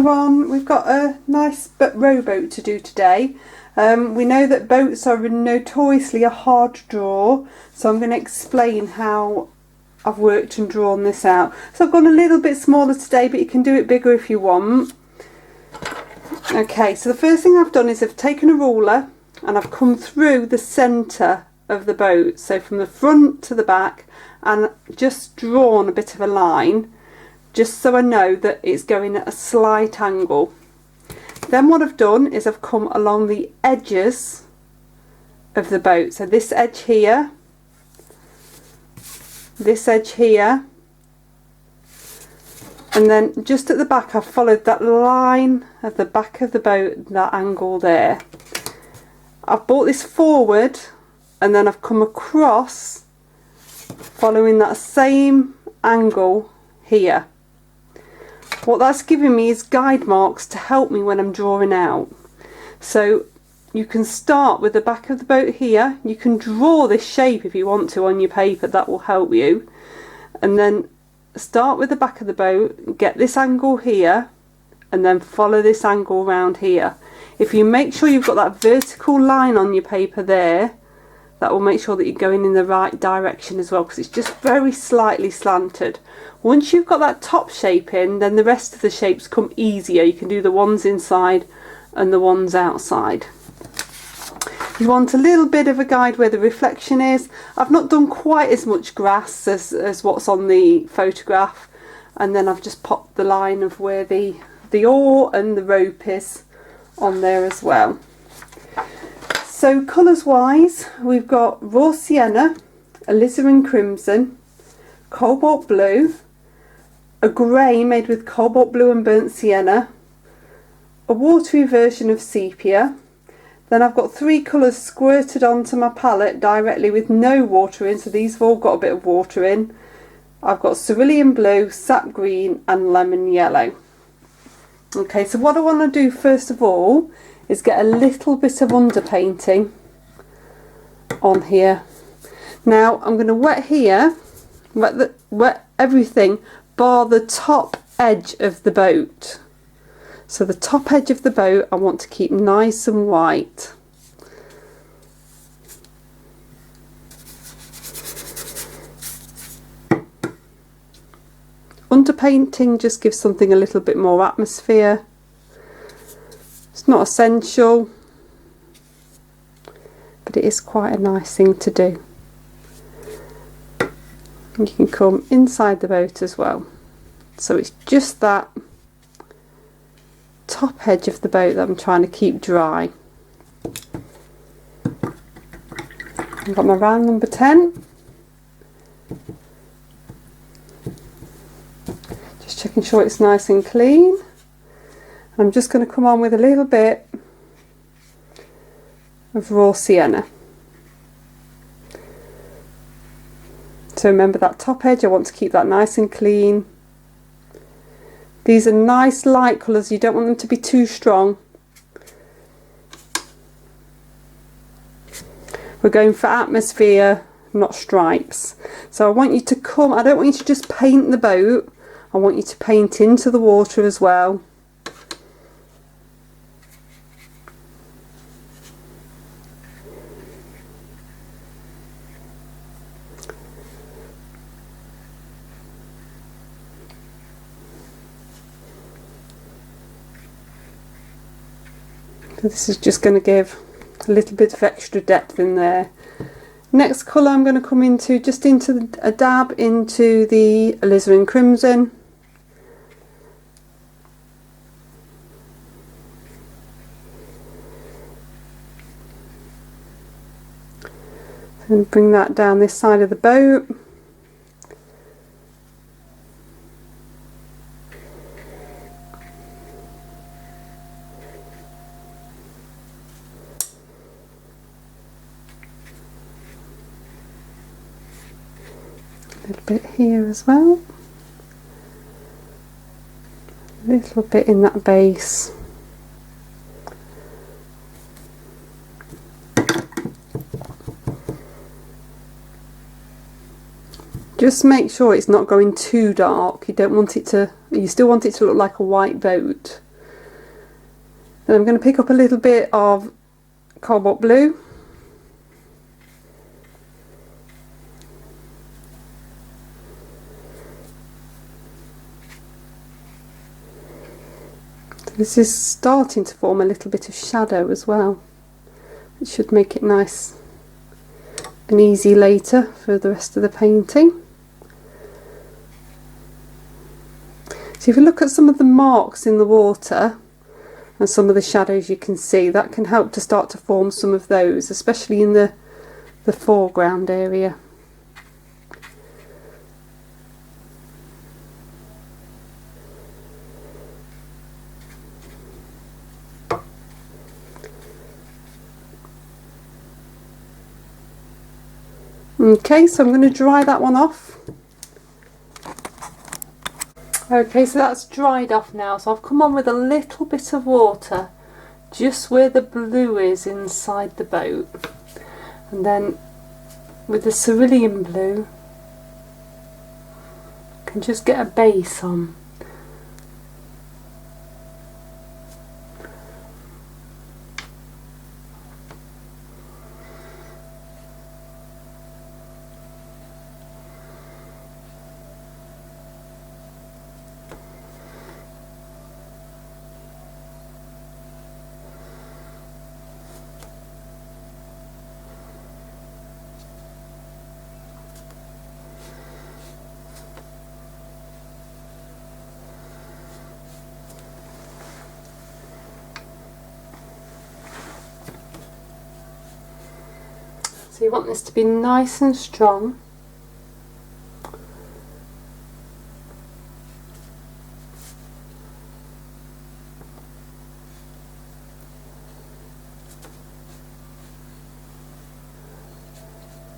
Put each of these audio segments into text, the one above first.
We've got a nice rowboat to do today. We know that boats are notoriously a hard draw, so I'm going to explain how I've worked and drawn this out. So I've gone a little bit smaller today, but you can do it bigger if you want. Okay, so the first thing I've done is I've taken a ruler and I've come through the centre of the boat, so from the front to the back, and just drawn a bit of a line, just so I know that it's going at a slight angle. Then what I've done is I've come along the edges of the boat, so this edge here, this edge here, and then just at the back I've followed that line of the back of the boat, that angle there. I've brought this forward and then I've come across following that same angle here. What that's giving me is guide marks to help me when I'm drawing out. So you can start with the back of the boat here. You can draw this shape if you want to on your paper, that will help you. And then start with the back of the boat, get this angle here, and then follow this angle round here. If you make sure you've got that vertical line on your paper there, that will make sure that you're going in the right direction as well, because it's just very slightly slanted. Once you've got that top shape in, then the rest of the shapes come easier. You can do the ones inside and the ones outside. You want a little bit of a guide where the reflection is. I've not done quite as much grass as what's on the photograph, and then I've just popped the line of where the oar and the rope is on there as well. So colours wise, we've got raw sienna, alizarin crimson, cobalt blue, a grey made with cobalt blue and burnt sienna, a watery version of sepia. Then I've got three colours squirted onto my palette directly with no water in, so these have all got a bit of water in. I've got cerulean blue, sap green and lemon yellow. Okay, so what I want to do first of all is get a little bit of underpainting on here. Now I'm going to wet here, wet everything bar the top edge of the boat. So the top edge of the boat I want to keep nice and white. Underpainting just gives something a little bit more atmosphere. It's not essential, but it is quite a nice thing to do. You can come inside the boat as well. So it's just that top edge of the boat that I'm trying to keep dry. I've got my round number 10. Just checking sure it's nice and clean. I'm just going to come on with a little bit of raw sienna. So remember that top edge, I want to keep that nice and clean. These are nice light colours, you don't want them to be too strong. We're going for atmosphere, not stripes. So I want you to come, I don't want you to just paint the boat, I want you to paint into the water as well. This is just going to give a little bit of extra depth in there. Next colour I'm going to come into, just into a dab into the alizarin crimson. And bring that down this side of the boat. A little bit here as well, a little bit in that base. Just make sure it's not going too dark. You don't want it to, you still want it to look like a white boat. Then I'm going to pick up a little bit of cobalt blue. This is starting to form a little bit of shadow as well. It should make it nice and easy later for the rest of the painting. So if you look at some of the marks in the water and some of the shadows you can see, that can help to start to form some of those, especially in the foreground area. Okay, so I'm going to dry that one off. Okay, so that's dried off now, so I've come on with a little bit of water just where the blue is inside the boat, and then with the cerulean blue I can just get a base on. So you want this to be nice and strong.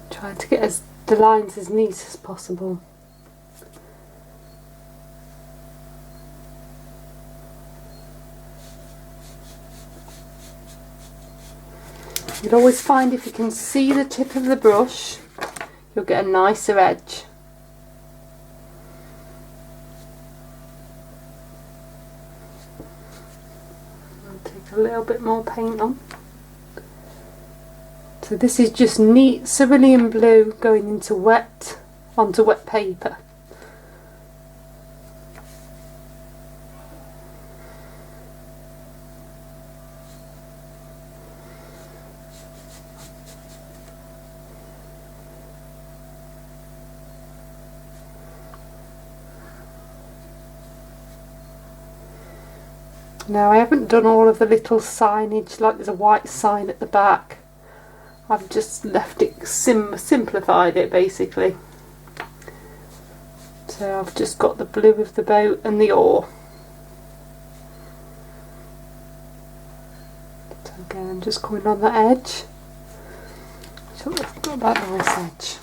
Try to get the lines as neat as possible. You'll always find if you can see the tip of the brush, you'll get a nicer edge. I'll take a little bit more paint on. So this is just neat cerulean blue going onto wet paper. Now I haven't done all of the little signage, like there's a white sign at the back. I've just left it simplified it basically. So I've just got the blue of the boat and the oar. So again, I'm just coming on the edge. So I've got that nice edge.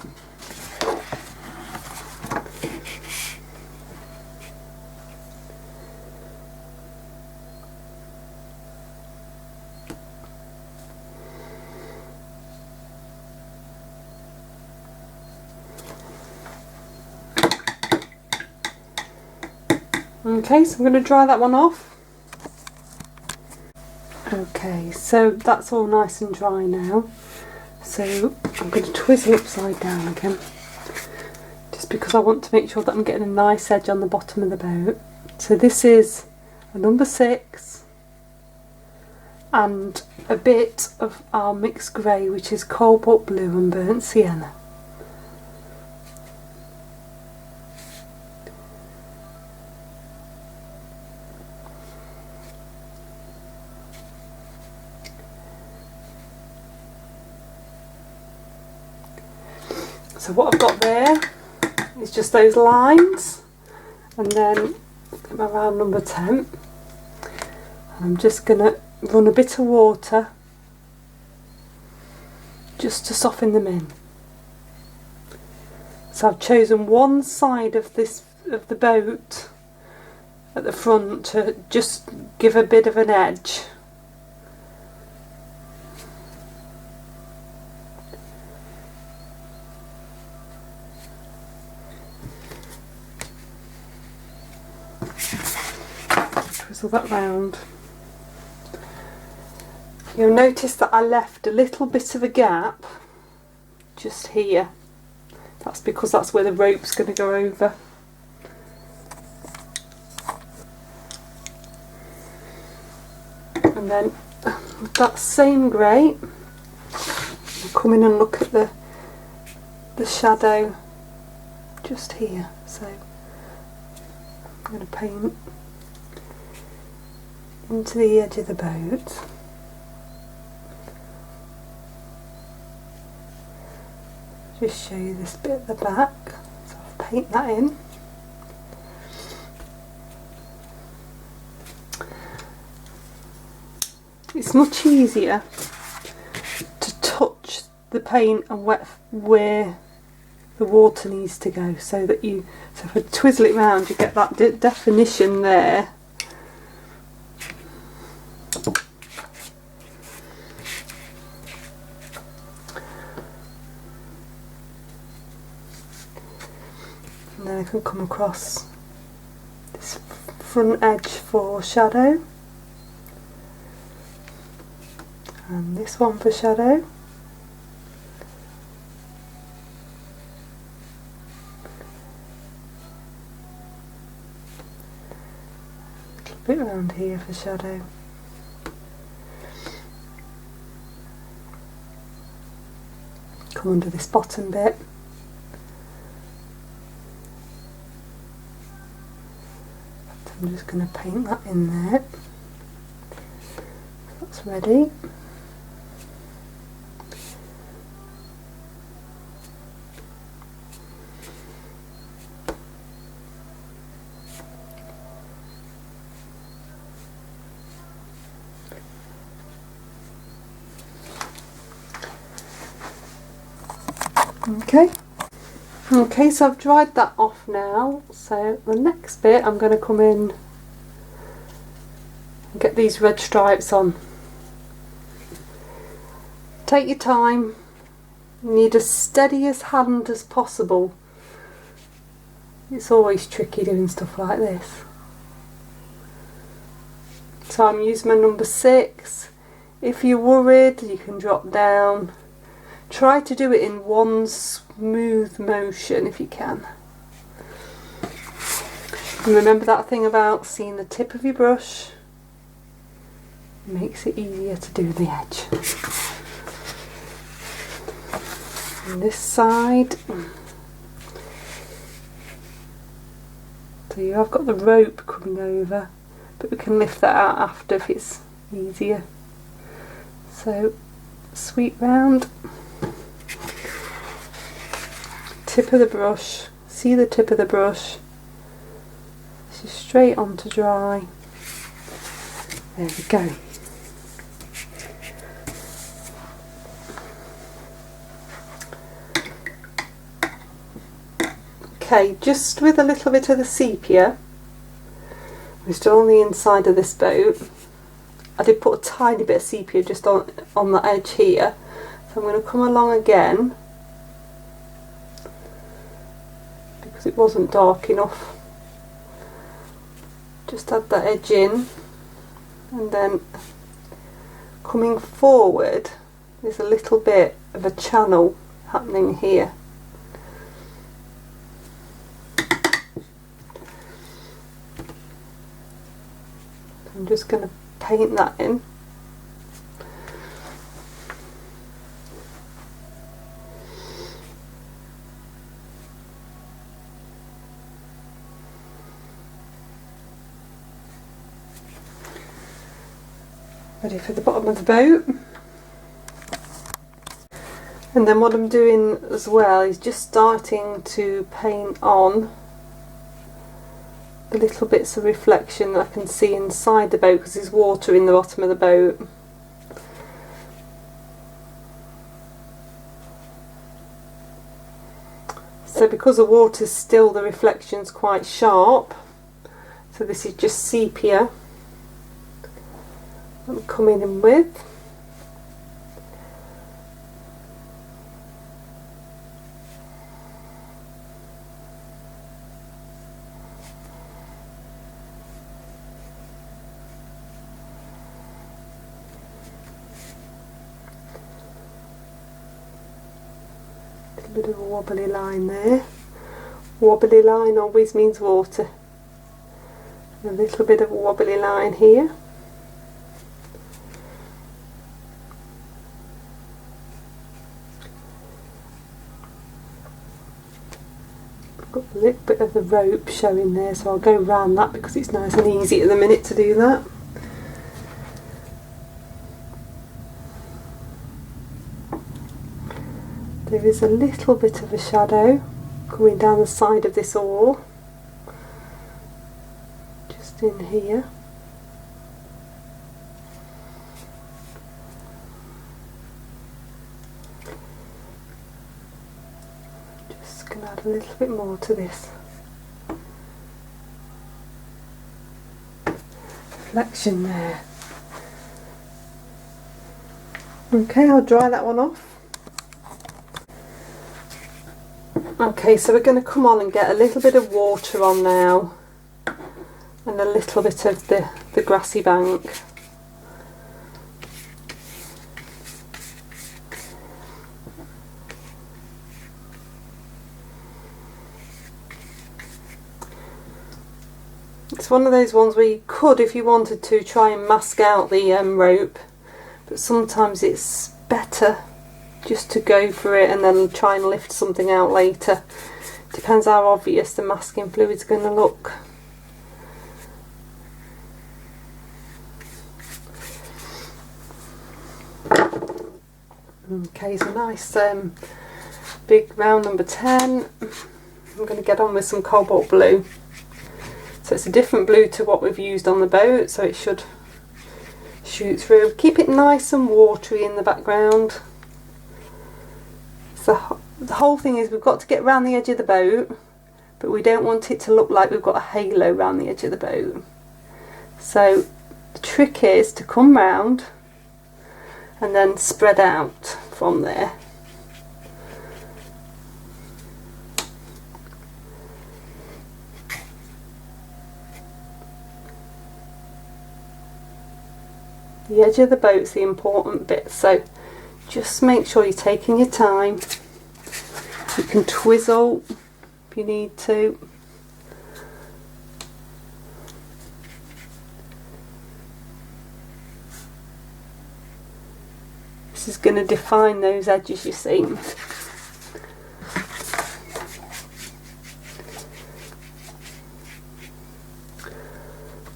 Okay, so I'm going to dry that one off. Okay, so that's all nice and dry now. So I'm going to twizzle upside down again, just because I want to make sure that I'm getting a nice edge on the bottom of the boat. So this is a number 6 and a bit of our mixed grey, which is cobalt blue and burnt sienna. So what I've got there is just those lines, and then get my round number 10, and I'm just going to run a bit of water just to soften them in. So I've chosen one side of the boat at the front to just give a bit of an edge. Twistle that round. You'll notice that I left a little bit of a gap just here. That's because that's where the rope's going to go over. And then with that same grey, I'll come in and look at the shadow just here. So I'm going to paint into the edge of the boat. Just show you this bit at the back, so I'll paint that in. It's much easier to touch the paint and wet where the water needs to go, so that so if I twizzle it round you get that definition there. And then I can come across this front edge for shadow, and this one for shadow. A little bit around here for shadow. Come under this bottom bit. I'm just going to paint that in there. That's ready. Okay, so I've dried that off now, so the next bit I'm going to come in and get these red stripes on. Take your time, you need as steady as hand as possible. It's always tricky doing stuff like this. So I'm using my number 6. If you're worried, you can drop down. Try to do it in one smooth motion if you can. And remember that thing about seeing the tip of your brush. It makes it easier to do the edge. On this side. So you have got the rope coming over, but we can lift that out after if it's easier. So sweep round. Tip of the brush, see the tip of the brush, this is straight on to dry. There we go. Okay, just with a little bit of the sepia, we're still on the inside of this boat. I did put a tiny bit of sepia just on the edge here, so I'm going to come along again. It wasn't dark enough. Just add that edge in, and then coming forward there's a little bit of a channel happening here. I'm just going to paint that in. Ready for the bottom of the boat. And then what I'm doing as well is just starting to paint on the little bits of reflection that I can see inside the boat, because there's water in the bottom of the boat. So because the water's still, the reflection's quite sharp. So this is just sepia I'm coming in with. A bit of a wobbly line there. Wobbly line always means water. A little bit of a wobbly line here. I've got a little bit of the rope showing there, so I'll go round that because it's nice and easy at the minute to do that. There is a little bit of a shadow coming down the side of this oar, just in here. Just going to add a little bit more to this. Reflection there. Okay, I'll dry that one off. Okay, so we're going to come on and get a little bit of water on now, and a little bit of the grassy bank. It's one of those ones where you could, if you wanted to, try and mask out the rope, but sometimes it's better just to go for it and then try and lift something out later. Depends how obvious the masking fluid's going to look. Okay, so nice big round number 10. I'm going to get on with some cobalt blue. So it's a different blue to what we've used on the boat, so it should shoot through. Keep it nice and watery in the background. So the whole thing is we've got to get around the edge of the boat, but we don't want it to look like we've got a halo around the edge of the boat. So the trick is to come round and then spread out from there. The edge of the boat's the important bit, so just make sure you're taking your time. You can twizzle if you need to. This is going to define those edges, you see.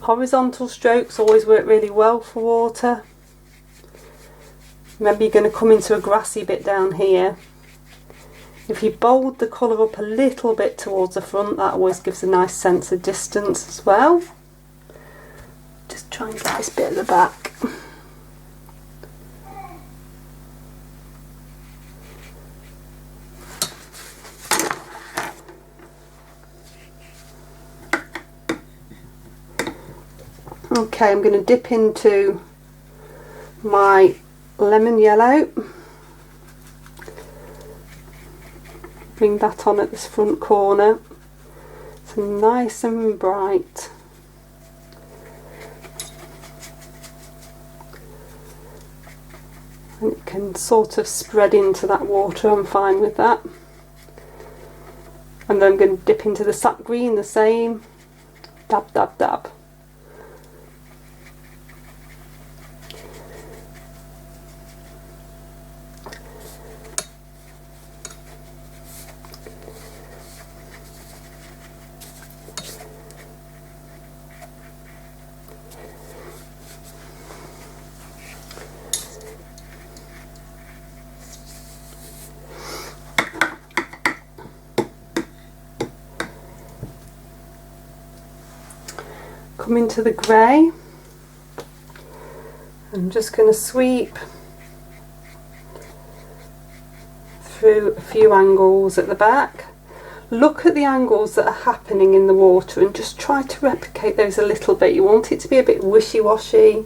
Horizontal strokes always work really well for water. Remember, you're going to come into a grassy bit down here. If you bold the colour up a little bit towards the front, that always gives a nice sense of distance as well. Just try and get this bit at the back. Okay, I'm going to dip into my lemon yellow, bring that on at this front corner, so nice and bright. And it can sort of spread into that water, I'm fine with that. And then I'm going to dip into the sap green, the same, dab dab dab. Come into the grey. I'm just going to sweep through a few angles at the back. Look at the angles that are happening in the water and just try to replicate those a little bit. You want it to be a bit wishy-washy.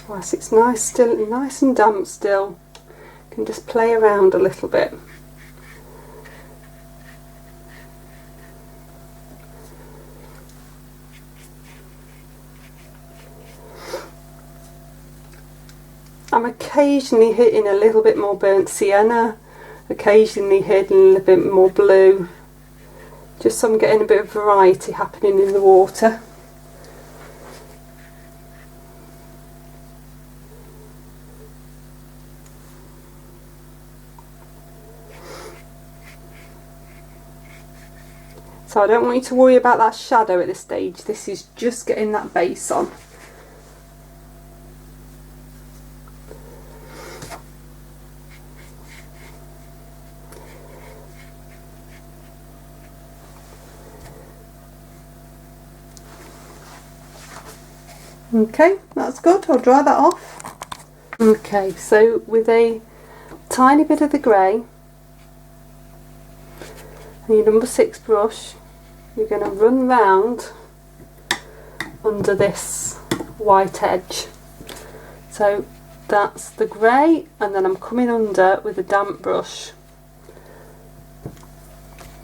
Whilst it's nice and damp still, you can just play around a little bit. I'm occasionally hitting a little bit more burnt sienna, occasionally hitting a little bit more blue, just so I'm getting a bit of variety happening in the water. So I don't want you to worry about that shadow at this stage, this is just getting that base on. Okay, that's good, I'll dry that off. Okay, so with a tiny bit of the grey and your number 6 brush, you're going to run round under this white edge. So that's the grey, and then I'm coming under with a damp brush.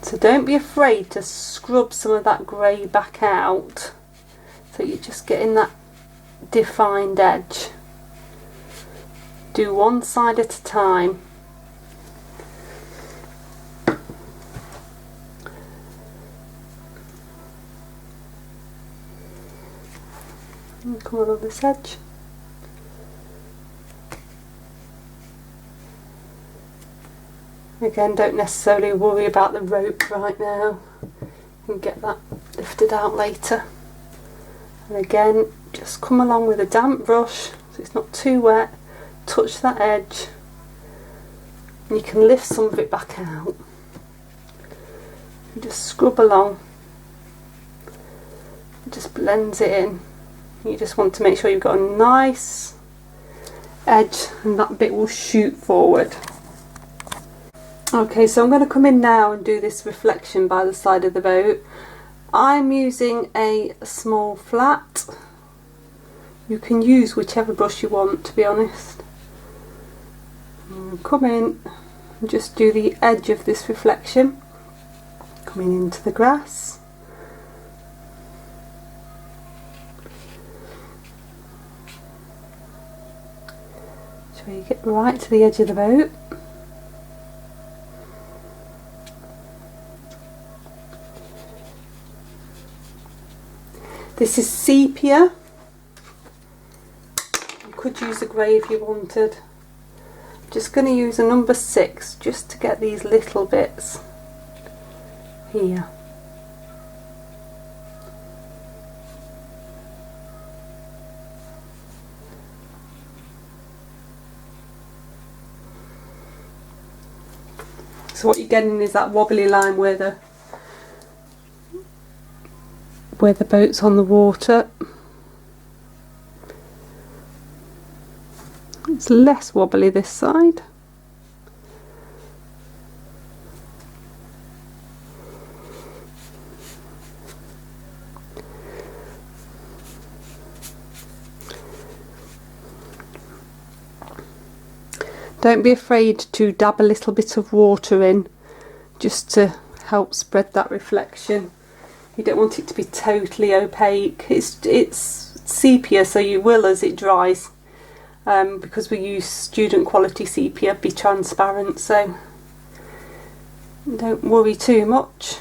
So don't be afraid to scrub some of that grey back out, so you're just getting that defined edge. Do one side at a time. And come along this edge. Again, don't necessarily worry about the rope right now. You can get that lifted out later. And again, just come along with a damp brush so it's not too wet, touch that edge, and you can lift some of it back out. And just scrub along, it just blends it in. You just want to make sure you've got a nice edge and that bit will shoot forward. Okay, so I'm going to come in now and do this reflection by the side of the boat. I'm using a small flat. You can use whichever brush you want, to be honest. And come in and just do the edge of this reflection, coming into the grass. So you get right to the edge of the boat. This is sepia. You could use a grey if you wanted. I'm just going to use a number 6 just to get these little bits here. So what you're getting is that wobbly line where the boat's on the water. It's less wobbly this side. Don't be afraid to dab a little bit of water in just to help spread that reflection. You don't want it to be totally opaque. It's sepia, so you will, as it dries, because we use student quality sepia, be transparent, so don't worry too much.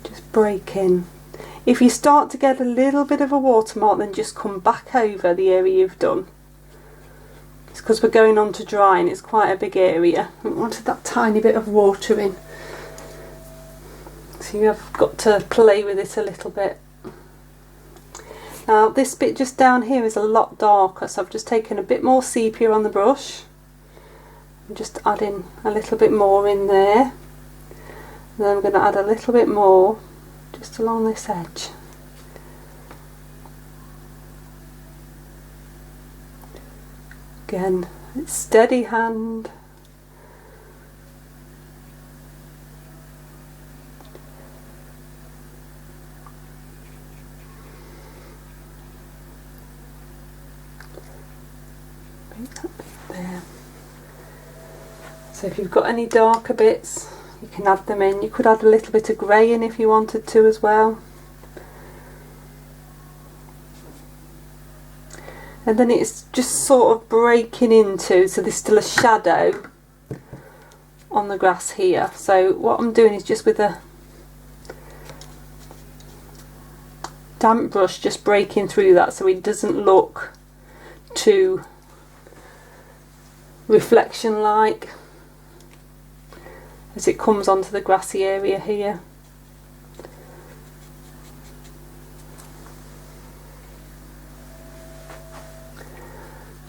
Just break in. If you start to get a little bit of a watermark, then just come back over the area you've done. It's because we're going on to dry and it's quite a big area. I wanted that tiny bit of water in. So you have got to play with it a little bit. Now this bit just down here is a lot darker, so I've just taken a bit more sepia on the brush. I'm just adding a little bit more in there. And then I'm going to add a little bit more just along this edge. Again, it's steady hand. There. So if you've got any darker bits, you can add them in. You could add a little bit of grey in if you wanted to as well. And then it's just sort of breaking into, so there's still a shadow on the grass here. So what I'm doing is just with a damp brush, just breaking through that so it doesn't look too reflection like as it comes onto the grassy area here.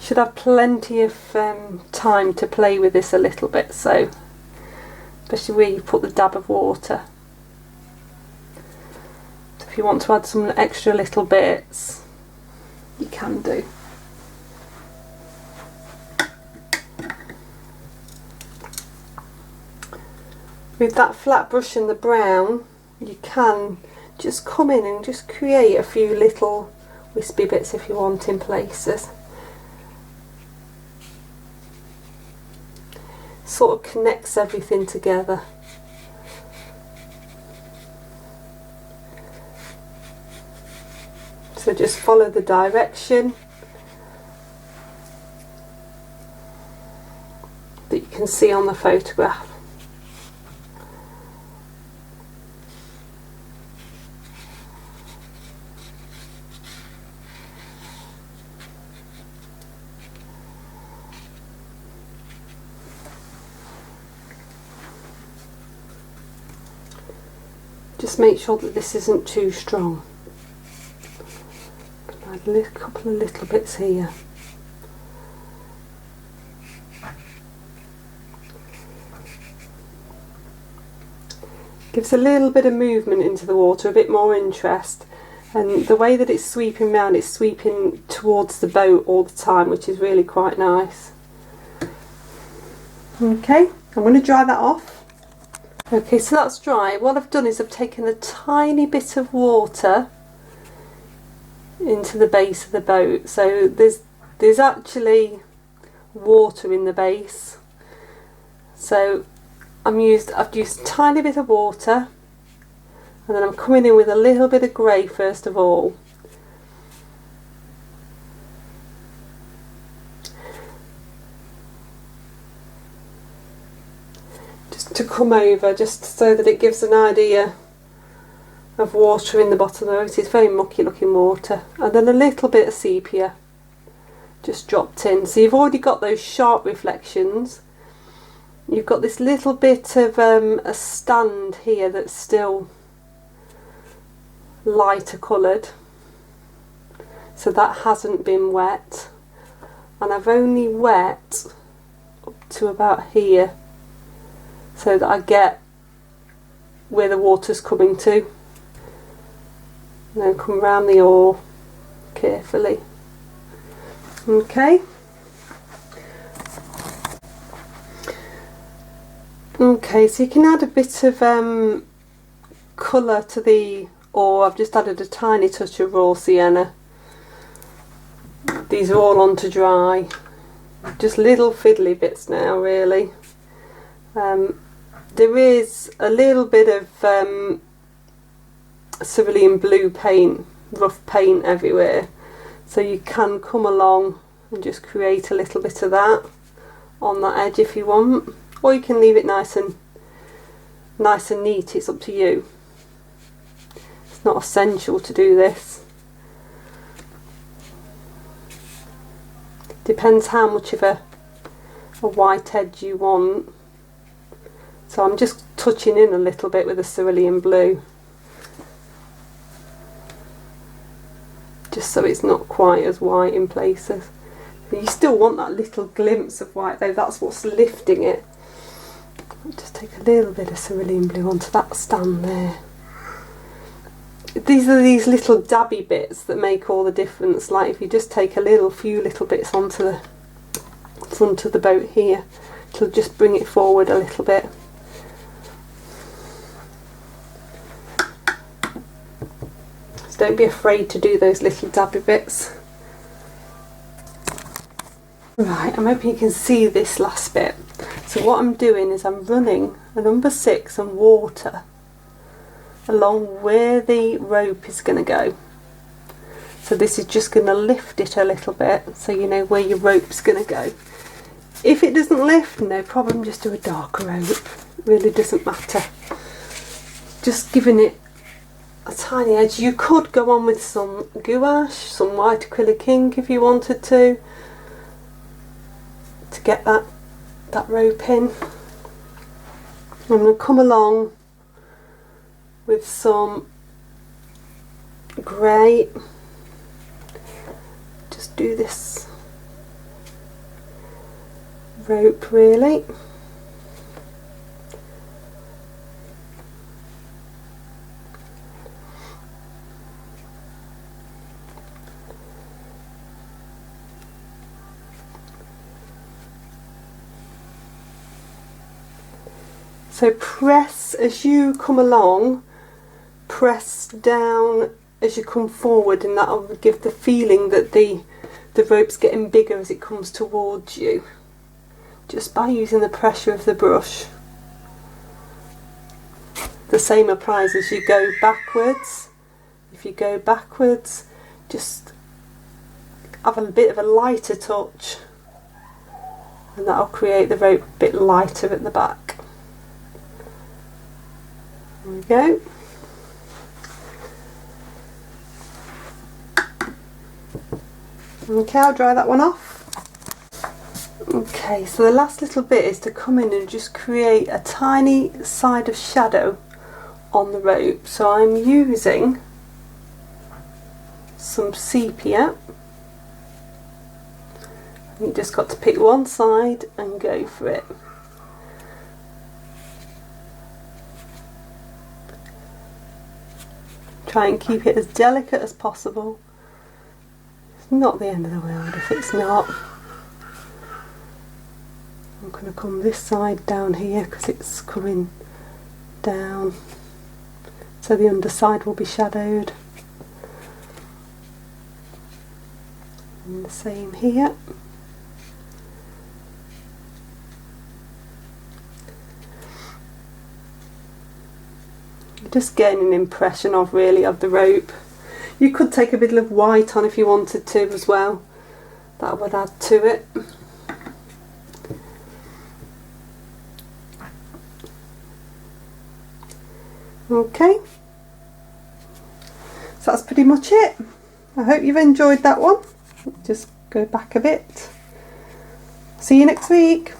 Should have plenty of time to play with this a little bit, so especially where you put the dab of water. So if you want to add some extra little bits, you can do. With that flat brush in the brown, you can just come in and just create a few little wispy bits if you want in places. Sort of connects everything together. So just follow the direction that you can see on the photograph. Just make sure that this isn't too strong. Add a couple of little bits here. Gives a little bit of movement into the water, a bit more interest, and the way that it's sweeping round, it's sweeping towards the boat all the time, which is really quite nice. Okay, I'm going to dry that off. Okay, so that's dry. What I've done is I've taken a tiny bit of water into the base of the boat. So there's actually water in the base. So I've used a tiny bit of water, and then I'm coming in with a little bit of grey first of all. To come over, just so that it gives an idea of water in the bottom of the boat. It's very mucky looking water, and then a little bit of sepia just dropped in. So you've already got those sharp reflections. You've got this little bit of a stand here that's still lighter coloured, so that hasn't been wet, and I've only wet up to about here, so that I get where the water's coming to. And then come round the oar carefully. Okay. Okay, so you can add a bit of colour to the oar. I've just added a tiny touch of raw sienna. These are all on to dry. Just little fiddly bits now, really. There is a little bit of cerulean blue paint, rough paint everywhere, so you can come along and just create a little bit of that on that edge if you want, or you can leave it nice and neat. It's up to you. It's not essential to do this. Depends how much of a white edge you want. So I'm just touching in a little bit with the cerulean blue, just so it's not quite as white in places. But you still want that little glimpse of white though, that's what's lifting it. I'll just take a little bit of cerulean blue onto that stand there. These are these little dabby bits that make all the difference, like if you just take a few little bits onto the front of the boat here, it'll just bring it forward a little bit. Don't be afraid to do those little dabby bits. Right, I'm hoping you can see this last bit. So what I'm doing is I'm running a number 6 and water along where the rope is going to go. So this is just going to lift it a little bit so you know where your rope's going to go. If it doesn't lift, no problem, just do a darker rope. It really doesn't matter. Just giving it a tiny edge. You could go on with some gouache, some white acrylic ink if you wanted to get that rope in. I'm going to come along with some grey. Just do this rope really. So press as you come along, press down as you come forward, and that will give the feeling that the rope's getting bigger as it comes towards you, just by using the pressure of the brush. The same applies as you go backwards. If you go backwards, just have a bit of a lighter touch, and that'll create the rope a bit lighter at the back. There we go. Okay, I'll dry that one off. Okay, so the last little bit is to come in and just create a tiny side of shadow on the rope. So I'm using some sepia. You just got to pick one side and go for it. Try and keep it as delicate as possible. It's not the end of the world if it's not. I'm going to come this side down here because it's coming down, so the underside will be shadowed. And the same here. Just getting an impression of the rope. You could take a bit of white on if you wanted to as well. That would add to it. Okay, so that's pretty much it. I hope you've enjoyed that one. Just go back a bit. See you next week.